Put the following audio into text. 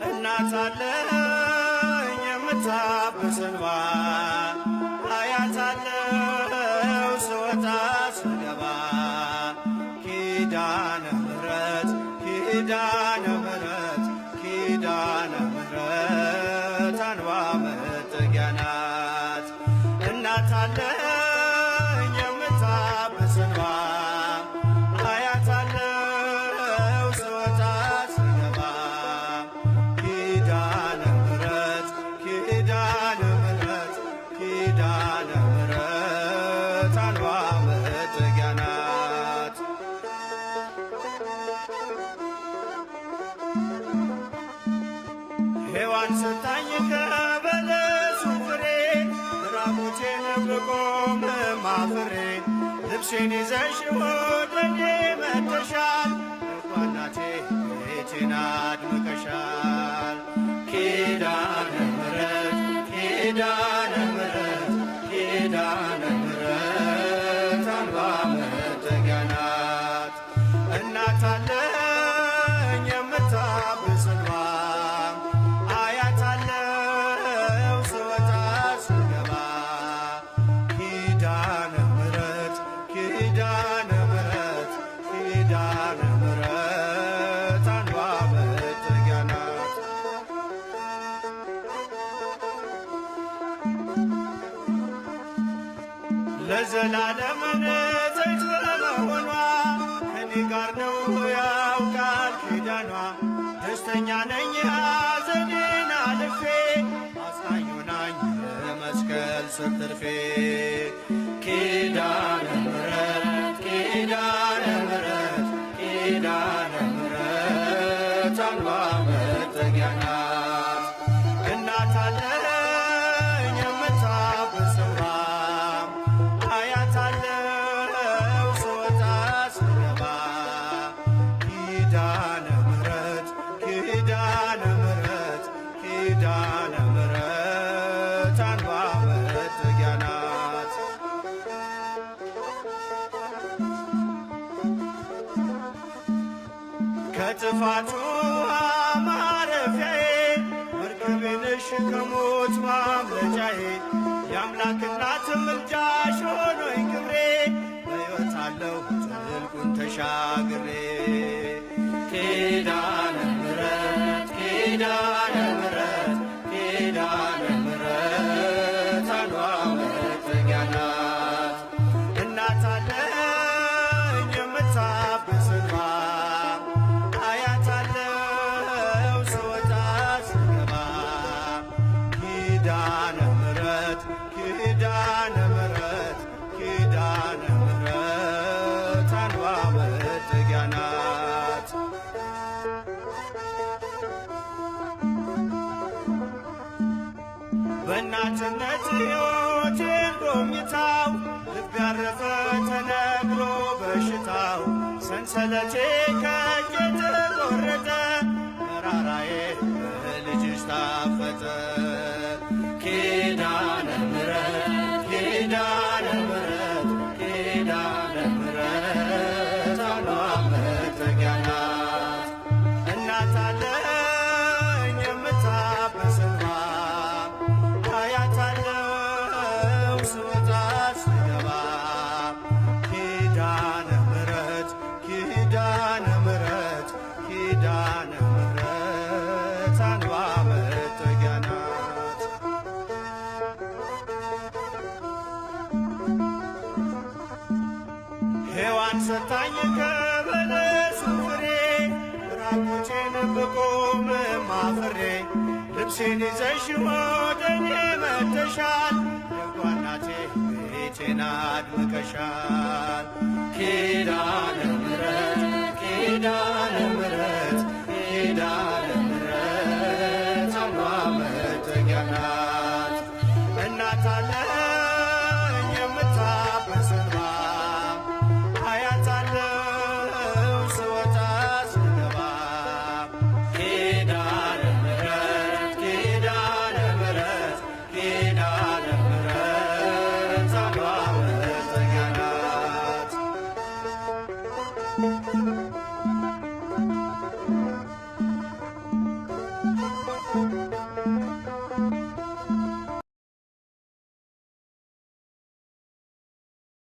እናት አለኝ የምታብስ እንባ አያት አለው ስወጣ ስገባ ኪዳነ ምሕረት ኪዳነ ምሕረት ኪዳነ ምሕረት አንባ መጠጊያ ናት። እናት አለኝ የምታብስ እንባ አያት አለው ስወጣ ስገባ ኪዳነ ምሕረት ኪዳነ ምሕረት ኪዳነ ምሕረት አንባ መጠጊያ ናት። ሔዋን ስታኝ ከበለሱ ፍሬ ራቁቴን ብቆም አፍሬ ልብሴን ይዘሽ ወደኔ መጥተሻል እናቴ ቤቴን አድምቀሻል። ኪዳነ ምሕረት ኪዳነ ምሕረት ኪዳነ ምሕረት አንባ መጠጊያ ናት። እናት አለኝ የምታብስ እንባ አያት አለው ስወጣ ስገባ ኪዳነ ምሕረት ኪዳነ ምሕረት ኪዳነ ምሕረት አንባ መጠጊያ ናት። ለዘላለም ንጽሕት በመሆኗ ከኔ ጋር ነው ያውቃል ኪዳኗ። ደስተኛ ነኝ ሐዘኔን አልፌ አጽናኝ ሆናኝ መስቀል ስር ትርፌ ኪዳነ ምሕረት ኪዳነ ምሕረት ኪዳነ ምሕረት አንባ መጠጊያ ናት። እናት አለኝ የምታብስ እንባ አያት አለው ስወጣ ስገባ ኪዳነ ምሕረት ኪዳነ ምሕረት ኪዳነ ምሕረት አንባ መጠጊያ ናት። ከጥፋቱ ማረፊያዬ መርከቤ ነሽ ከሞት ማምለጫዬ የአምላክ እናት ምልጃሽ ሆኖኝ ክብሬ በሕይወት አለሁ ጥልቁን ተሻግሬ ኪዳነ ምሕረት ኪዳነ ምሕረት ኪዳነ ምሕረት አንባ መጠጊያ ናት። እናት አለኝ የምታብስ እንባ አያት አለው ስወጣ ስገባ ኪዳነ ምሕረት ኪዳነ ምሕረት ኪዳነ ምሕረት አንባ መጠጊያ ናት። በእናትነት ሕይወቴን ጎብኝታው ልብ ያረፈ ተነግሮ በሽታው ሰንሰለቴ ከእጄ ተቆረጠ መራራዬ በልጅሽ ታፈጠ ኪዳነ ምሕረት ኪዳነ ምሕረት ኪዳነ ምሕረት አንባ መጠጊያ ናት። እናት አለኝ የምታብስ እንባ አያት አለው ስወጣ ስገባ ኪዳነ ምሕረት ኪዳነ ምሕረት ኪዳነ ምሕረት አንባ መጠጊያ ናት። ሔዋን ሰታኝ ከበለሱ ፍሬ ራቁቴን ብቆም አፍሬ ልብሴን ይዘሽ ወደኔ መጥተሻል ደጓ እናቴ ቤቴን አድምቀሻል ኪዳነ ምሕረት ኪዳነ ምሕረት ኪዳነ ምሕረት አንባ መጠጊያ ናት። እናት አለኝ የምታብስ እንባ አያት አለው ስወጣ ስገባ